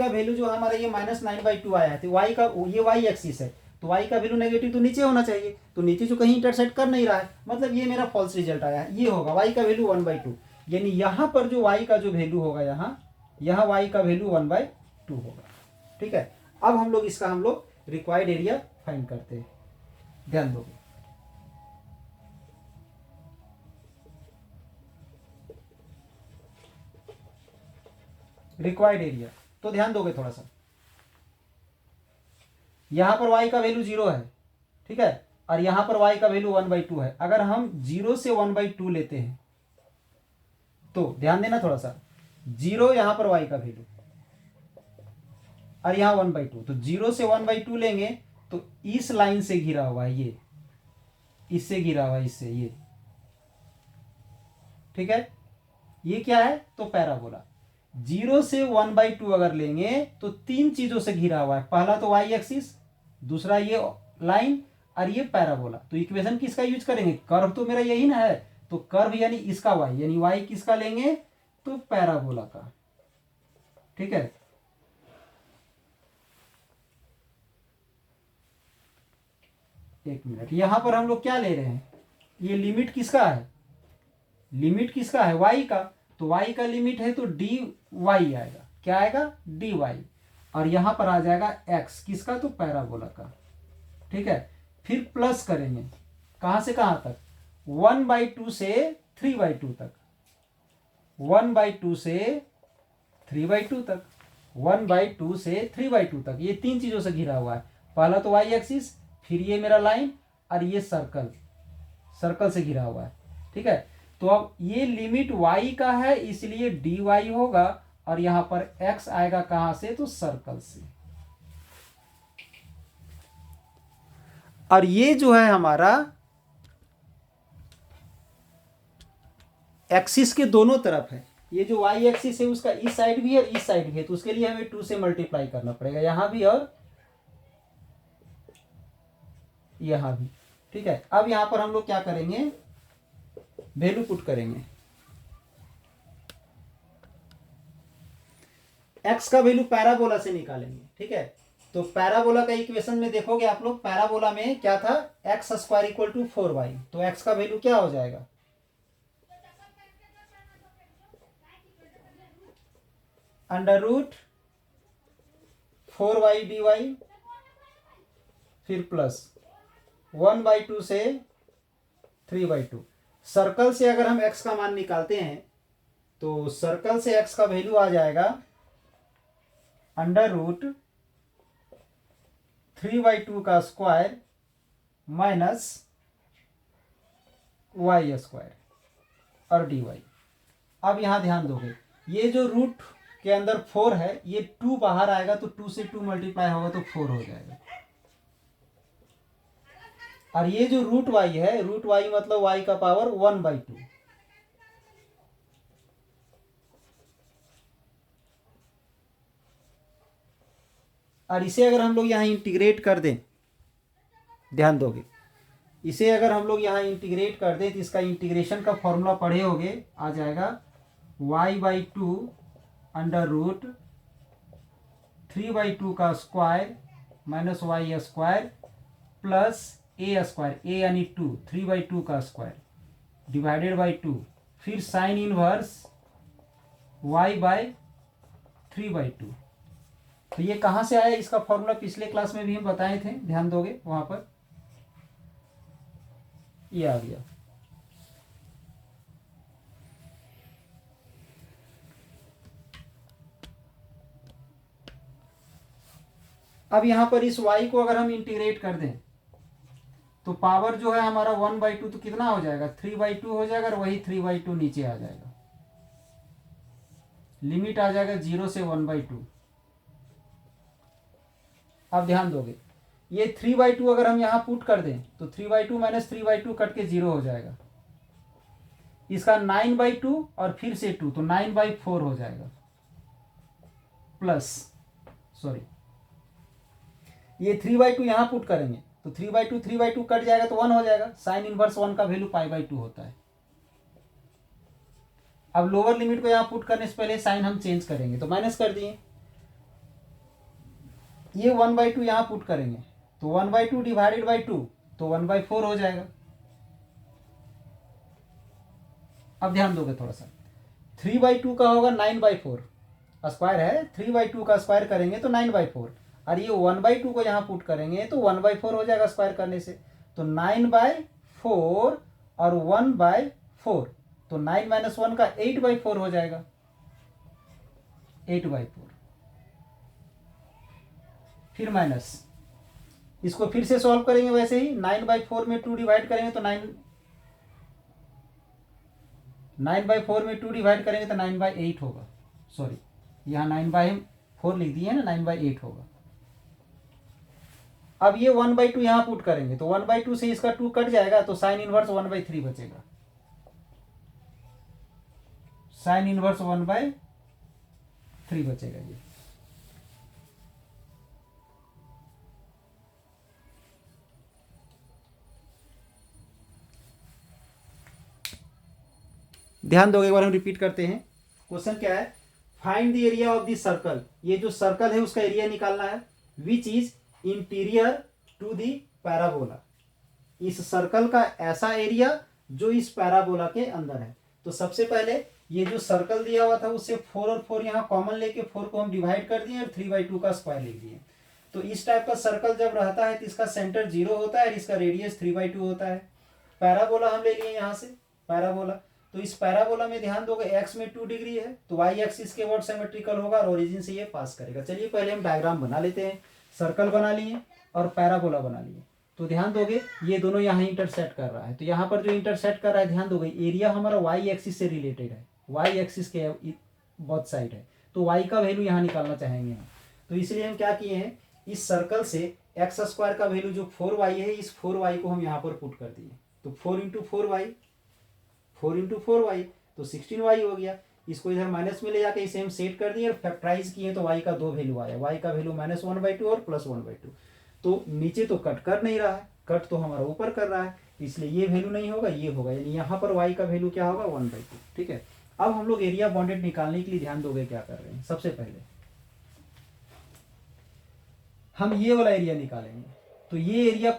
वैल्यू जो हमारा ये -9/2 आया है, तो y का ये y एक्सिस है, तो y का वैल्यू नेगेटिव तो नीचे होना चाहिए, तो नीचे जो कहीं इंटरसेक्ट कर नहीं रहा है, मतलब ये मेरा फॉल्स रिजल्ट आया है, ये होगा y का वैल्यू 1/2, यानी यहाँ पर जो y का जो वैल्यू होगा, यहाँ y का वैल्यू 1/2 होगा। ठीक है, अब हम लोग रिक्वायर्ड एरिया फाइंड करते हैं, ध्यान दोगे। रिक्वायर्ड एरिया, तो ध्यान दोगे थोड़ा सा, यहां पर y का वैल्यू 0 है, ठीक है, और यहां पर y का वैल्यू 1/2 है। अगर हम 0 से 1/2 लेते हैं तो ध्यान देना थोड़ा सा, 0 यहां पर y का वैल्यू और यहां 1/2, तो 0 से 1/2 लेंगे तो इस लाइन से घिरा हुआ है, ये इससे घिरा हुआ है, इससे ये, ठीक है, ये क्या है तो पैराबोला। 0 से 1/2 अगर लेंगे तो तीन चीजों से घिरा हुआ है, पहला तो y एक्सिस, दूसरा ये लाइन और ये पैराबोला। तो इक्वेशन किसका यूज करेंगे, कर्व तो मेरा यही ना है, तो कर्व यानी इसका y, यानी y किसका लेंगे तो पैराबोला का। ठीक है, एक मिनट, यहां पर हम लोग क्या ले रहे हैं, ये लिमिट किसका है, y का, तो y का लिमिट है तो dy आएगा, क्या आएगा dy, और यहां पर आ जाएगा x किसका तो पैराबोला का। ठीक है, फिर प्लस करेंगे, कहां से कहां तक 1/2 से 3/2 तक, 1/2 से 3/2 तक, 1/2 से 3/2 तक, ये तीन चीजों से घिरा हुआ है, पहला तो y एक्सिस, फिर ये मेरा लाइन और ये सर्कल से घिरा हुआ है। ठीक है, तो अब ये लिमिट y का है इसलिए dy होगा, और यहां पर x आएगा कहां से तो सर्कल से। और ये जो है हमारा एक्सिस के दोनों तरफ है। ये जो वाई एक्सिस है उसका इस साइड भी है और इस साइड भी है, तो उसके लिए हमें 2 से मल्टीप्लाई करना पड़ेगा, यहां भी और यहां भी। ठीक है, अब यहां पर हम लोग क्या करेंगे, वैल्यू पुट करेंगे। एक्स का वैल्यू पैराबोला से निकालेंगे। ठीक है, तो पैराबोला का इक्वेशन में देखोगे आप लोग, पैराबोला में क्या था, x square equal to 4y, तो एक्स का वैल्यू क्या हो जाएगा, अंडर रूट 4y dy, फिर प्लस 1/2 से 3/2। सर्कल से अगर हम x का मान निकालते हैं तो सर्कल से x का वैल्यू आ जाएगा अंडर रूट 3/2 का स्क्वायर माइनस y स्क्वायर और dy। अब यहां ध्यान दोगे, ये जो रूट के अंदर 4 है, ये 2 बाहर आएगा तो 2 से 2 मल्टीप्लाई होगा तो 4 हो जाएगा। और ये जो रूट y है, रूट y मतलब y का पावर 1/2। और इसे अगर हम लोग यहाँ इंटीग्रेट कर दें, ध्यान दोगे, इसे अगर हम लोग यहाँ इंटीग्रेट कर दें तो इसका इंटीग्रेशन का फॉर्मूला पढ़े होगे, आ जाएगा y/2 अंडर रूट 3/2 का square minus y square plus a square, a यानी 2, 3/2 का स्क्वायर डिवाइडेड बाई 2, फिर साइन इनवर्स y/3/2। तो ये कहाँ से आया, इसका फॉर्मूला पिछले क्लास में भी हम बताए थे, ध्यान दोगे वहां पर ये आ गया। अब यहां पर इस y को अगर हम इंटीग्रेट कर दें तो पावर जो है हमारा 1/2, तो कितना हो जाएगा, 3/2 हो जाएगा, और वही 3/2 नीचे आ जाएगा, लिमिट आ जाएगा 0 से 1/2। अब ध्यान दोगे, ये 3/2 अगर हम यहां पुट कर दें तो 3/2 माइनस 3/2 कट के 0 हो जाएगा, इसका 9/2 और फिर से 2, तो 9/4 हो जाएगा, प्लस सॉरी ये 3/2 यहां पुट करेंगे तो 3/2 कट जाएगा तो 1 हो जाएगा, साइन इनवर्स 1 का वैल्यू π/2 होता है। अब लोअर लिमिट को यहां पुट करने से पहले साइन हम चेंज करेंगे, तो माइनस कर दिए, ये 1/2 यहां पुट करेंगे तो 1/2 डिवाइडेड बाई 2, तो 1/4 हो जाएगा। अब ध्यान दोगे थोड़ा सा, 3/2 का होगा 9/4, स्क्वायर है, 3/2 का स्क्वायर करेंगे तो 9/4, और ये 1/2 को यहाँ पुट करेंगे तो 1/4 हो जाएगा स्क्वायर करने से, तो 9/4 और 1/4, तो 9 माइनस 1 का 8/4 हो जाएगा, 8/4, फिर माइनस, इसको फिर से सॉल्व करेंगे वैसे ही, 9/4 में 2 डिवाइड करेंगे तो 9/4 में 2 डिवाइड करेंगे तो 9/8 होगा, सॉरी यहाँ 9/4 लिख दिए ना, 9/8 होगा। अब ये 1/2 यहां पुट करेंगे तो 1/2 से इसका 2 कट जाएगा, तो साइन इनवर्स 1/3 बचेगा, साइन इनवर्स 1/3 बचेगा ये। ध्यान दोगे, एक बार हम रिपीट करते हैं। क्वेश्चन क्या है, find the area of the circle, ये जो सर्कल है उसका एरिया निकालना है, which is interior to the parabola, इस सर्कल का ऐसा एरिया जो इस पैराबोला के अंदर है। तो सबसे पहले ये जो सर्कल दिया हुआ था उससे 4 और 4 यहाँ कॉमन लेके 4 को हम डिवाइड कर दिए और 3/2 का स्क्वायर लिख दिए। तो इस टाइप का सर्कल जब रहता है तो इसका सेंटर 0 होता है और इसका रेडियस 3/2 होता है। पैराबोला हम ले लिए यहाँ से, पैराबोला, तो इस पैराबोला में ध्यान दोगे एक्स में 2 डिग्री है तो वाई एक्सिस के वर्ड सिमेट्रिकल होगा और ओरिजिन से ये पास करेगा। चलिए पहले हम डायग्राम बना लेते हैं, सर्कल बना लिए और पैराबोला बना लिए। तो ध्यान दोगे ये दोनों यहाँ इंटरसेक्ट कर रहा है, तो यहाँ पर जो इंटरसेक्ट कर रहा है ध्यान दोगे एरिया हमारा वाई एक्सिस से रिलेटेड है, वाई एक्सिस के बोथ साइड है, तो वाई का वैल्यू यहाँ निकालना चाहेंगे हम। तो इसलिए हम क्या किए हैं, इस सर्कल से एक्स स्क्वायर का वैल्यू जो 4y है, इस 4y को हम यहाँ पर पुट कर दिए, तो 4 इंटू फोर वाई तो 16y हो गया। इसको इधर माइनस में ले जाके इसे हम सेट कर दिए और फैक्टराइज किए, तो y का दो वैल्यू आया, y का वैल्यू -1/2 और +1/2। तो नीचे तो कट कर नहीं रहा है, कट तो हमारा ऊपर कर रहा है, इसलिए ये वैल्यू नहीं होगा, ये होगा, यानी यहाँ पर y का वैल्यू क्या होगा 1/2। ठीक है, अब हम लोग एरिया बॉन्डेड निकालने के लिए ध्यान दोगे क्या कर रहे हैं। सबसे पहले हम ये वाला एरिया निकालेंगे, तो ये एरिया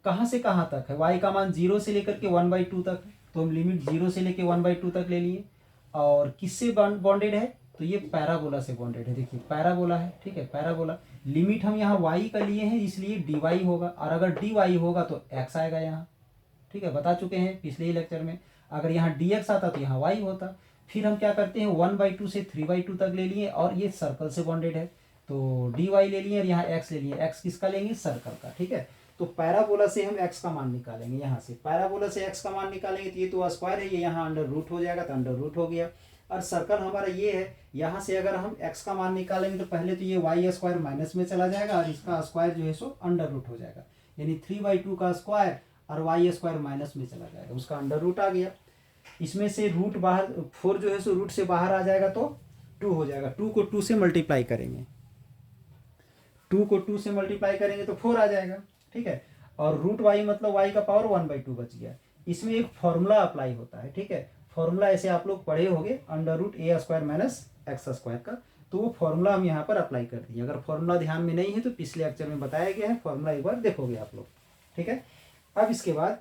कहाँ से कहाँ तक है, y का मान 0 से लेकर के 1/2 तक है, तो हम लिमिट 0 से लेकर 1/2 तक ले लिए। और किससे बॉन्डेड है, तो ये पैराबोला से बॉन्डेड है, देखिए पैराबोला है। ठीक है, पैराबोला लिमिट हम यहाँ y का लिए हैं, इसलिए dy होगा, और अगर dy होगा तो x आएगा यहाँ। ठीक है, बता चुके हैं पिछले ही लेक्चर में, अगर यहाँ dx आता तो यहाँ y होता। फिर हम क्या करते हैं, 1/2 से 3/2 तक ले लिए, और ये सर्कल से बॉन्डेड है, तो dy ले लिए और यहाँ x ले लिए, x किसका लेंगे, सर्कल का। ठीक है, तो पैराबोला से हम x का मान निकालेंगे, यहाँ से पैराबोला से x का मान निकालेंगे, तो ये तो स्क्वायर है, ये यहाँ अंडर रूट हो जाएगा, तो अंडर रूट हो गया। और सर्कल हमारा ये है, यहाँ से अगर हम x का मान निकालेंगे तो पहले तो ये y स्क्वायर माइनस में चला जाएगा, और इसका स्क्वायर जो है सो अंडर रूट हो जाएगा, यानी 3/2 का स्क्वायर और y स्क्वायर माइनस में चला जाएगा, उसका अंडर रूट आ गया। इसमें से रूट बाहर, 4 जो है सो रूट से बाहर आ जाएगा तो 2 हो जाएगा, 2 को 2 से मल्टीप्लाई करेंगे, 2 को 2 से मल्टीप्लाई करेंगे तो 4 आ जाएगा। ठीक है, और रूट y मतलब y का पावर 1/2 बच गया। इसमें एक फॉर्मूला अप्लाई होता है। ठीक है, फॉर्मूला ऐसे आप लोग पढ़े होंगे, √a² - x² का, तो वो फॉर्मूला हम यहाँ पर अप्लाई कर दिए। अगर फॉर्मूला ध्यान में नहीं है तो पिछले लेक्चर में बताया गया है, फॉर्मूला एक बार देखोगे आप लोग। ठीक है, अब इसके बाद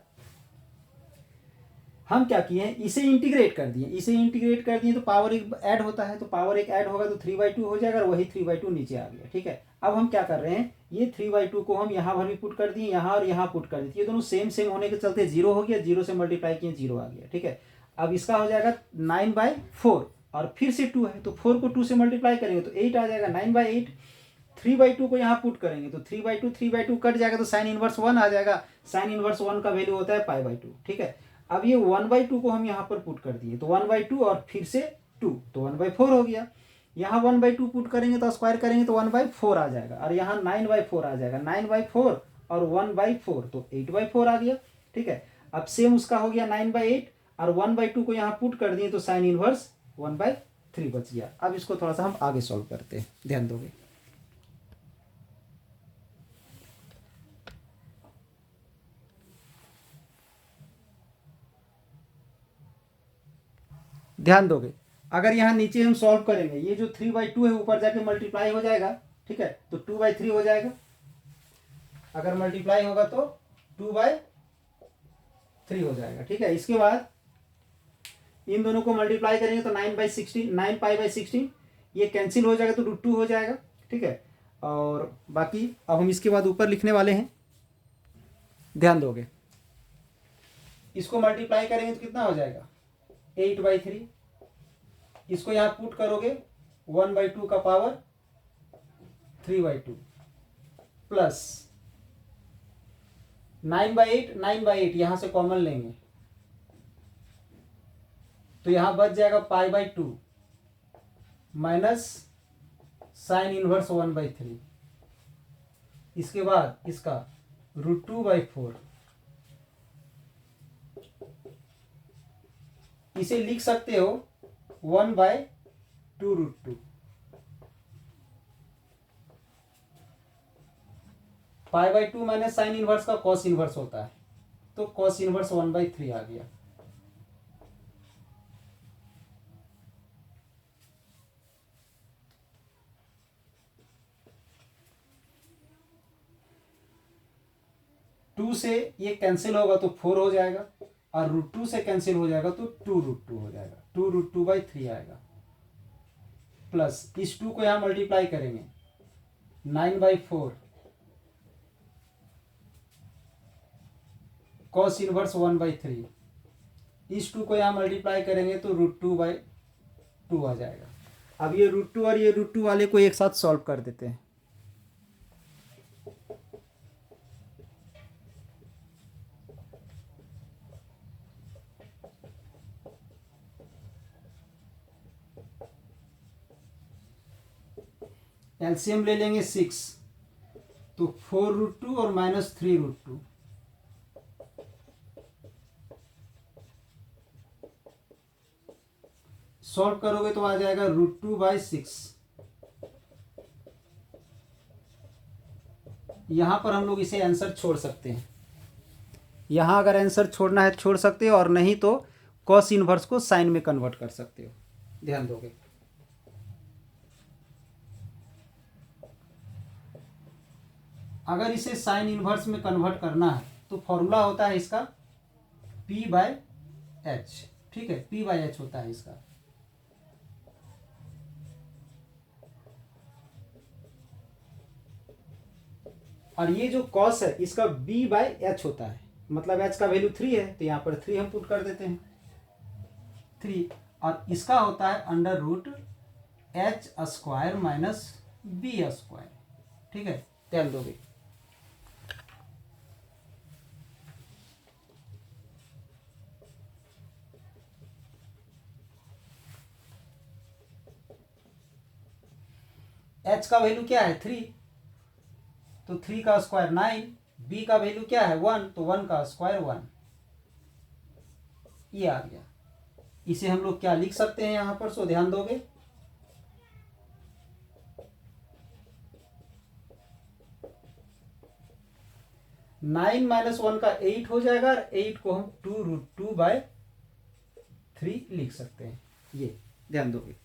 हम क्या किए हैं, इसे इंटीग्रेट कर दिए, इसे इंटीग्रेट कर दिए तो पावर एक ऐड होता है, तो पावर एक ऐड होगा तो 3/2 हो जाएगा, और वही 3/2 नीचे आ गया। ठीक है, अब हम क्या कर रहे हैं, ये 3/2 को हम यहाँ भर भी पुट कर दिए, यहाँ और यहाँ पुट कर दिए, ये दोनों सेम सेम होने के चलते 0 हो गया, 0 से मल्टीप्लाई किए 0 आ गया। ठीक है, अब इसका हो जाएगा 9/4, और फिर से 2 है, तो 4 को 2 से मल्टीप्लाई करेंगे तो 8 आ जाएगा, 9/8। 3/2 को यहाँ पुट करेंगे तो 3/2 कट जाएगा, तो साइन इनवर्स 1 आ जाएगा, साइन इनवर्स 1 का वैल्यू होता है π/2। ठीक है, अब ये 1/2 को हम यहाँ पर पुट कर दिए, तो 1/2 और फिर से 2, तो 1/4 हो गया। यहाँ 1/2 पुट करेंगे तो स्क्वायर करेंगे तो 1/4 आ जाएगा, और यहाँ 9/4 आ जाएगा, 9/4 और 1/4 तो 8/4 आ गया। ठीक है, अब सेम उसका हो गया 9/8, और 1/2 को यहाँ पुट कर दिए तो साइन इनवर्स 1/3 बच गया। अब इसको थोड़ा सा हम आगे सॉल्व करते हैं, ध्यान दोगे। ध्यान दोगे, अगर यहाँ नीचे हम सॉल्व करेंगे, ये जो 3/2 है ऊपर जाके मल्टीप्लाई हो जाएगा। ठीक है, तो 2/3 हो जाएगा, अगर मल्टीप्लाई होगा तो 2/3 हो जाएगा। ठीक है, इसके बाद इन दोनों को मल्टीप्लाई करेंगे तो 9/16, 9π/16, ये कैंसिल हो जाएगा तो √2 हो जाएगा। ठीक है, और बाकी अब हम इसके बाद ऊपर लिखने वाले हैं, ध्यान दोगे, इसको मल्टीप्लाई करेंगे तो कितना हो जाएगा 8/3, इसको यहाँ पुट करोगे 1/2 का पावर 3/2 प्लस 9/8, 9/8 यहाँ से कॉमन लेंगे तो यहाँ बच जाएगा π/2 माइनस साइन इनवर्स 1/3, इसके बाद इसका √2/4, इसे लिख सकते हो 1/2 √2। π/2 माइनस साइन इनवर्स का कॉस इनवर्स होता है, तो कॉस इनवर्स 1/3 आ गया। टू से ये कैंसिल होगा तो 4 हो जाएगा, और √2 से कैंसिल हो जाएगा तो 2 √2 हो जाएगा, 2 √2/3 आएगा, प्लस इस 2 को यहाँ मल्टीप्लाई करेंगे 9/4 कॉस इनवर्स 1/3, इस 2 को यहाँ मल्टीप्लाई करेंगे तो √2/2 आ जाएगा। अब ये √2 और ये √2 वाले को एक साथ सॉल्व कर देते हैं। एलसीएम ले लेंगे 6, तो 4√2 और -3√2, सॉल्व करोगे तो आ जाएगा √2/6। यहां पर हम लोग इसे आंसर छोड़ सकते हैं। यहां अगर आंसर छोड़ना है छोड़ सकते हो, और नहीं तो कॉस इनवर्स को साइन में कन्वर्ट कर सकते हो। ध्यान दोगे। अगर इसे साइन इनवर्स में कन्वर्ट करना है तो फॉर्मूला होता है इसका P/H। ठीक है, P/H होता है इसका। और ये जो कॉस है इसका B/H होता है, मतलब H का वैल्यू 3 है तो यहाँ पर 3 हम पुट कर देते हैं 3। और इसका होता है √H² माइनस B²। ठीक है, ध्यान दोगे। H का वैल्यू क्या है 3, तो 3 का स्क्वायर 9। B का वैल्यू क्या है 1, तो 1 का स्क्वायर 1। ये आ गया। इसे हम लोग क्या लिख सकते हैं यहां पर, सो ध्यान दोगे। नाइन माइनस 1 का 8 हो जाएगा, और 8 को हम 2√2/3 लिख सकते हैं। ये ध्यान दोगे।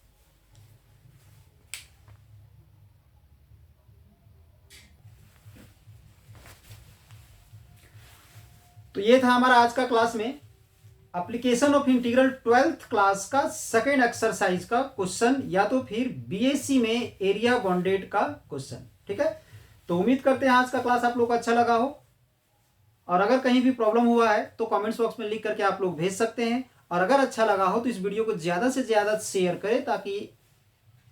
तो ये था हमारा आज का क्लास में application of integral 12th class का सेकेंड एक्सरसाइज का क्वेश्चन, या तो फिर बीएससी में एरिया बाउंडेड का क्वेश्चन। ठीक है, तो उम्मीद करते हैं आज का क्लास आप लोग को अच्छा लगा हो, और अगर कहीं भी प्रॉब्लम हुआ है तो कमेंट्स बॉक्स में लिख करके आप लोग भेज सकते हैं। और अगर अच्छा लगा हो तो इस वीडियो को ज़्यादा से ज़्यादा शेयर करें ताकि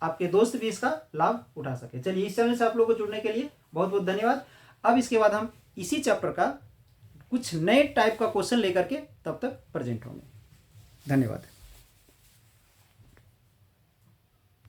आपके दोस्त भी इसका लाभ उठा सके। चलिए, इस चैनल से आप लोगों को जुड़ने के लिए बहुत बहुत धन्यवाद। अब इसके बाद हम इसी चैप्टर का कुछ नए टाइप का क्वेश्चन लेकर के तब तक प्रेजेंट होंगे। धन्यवाद।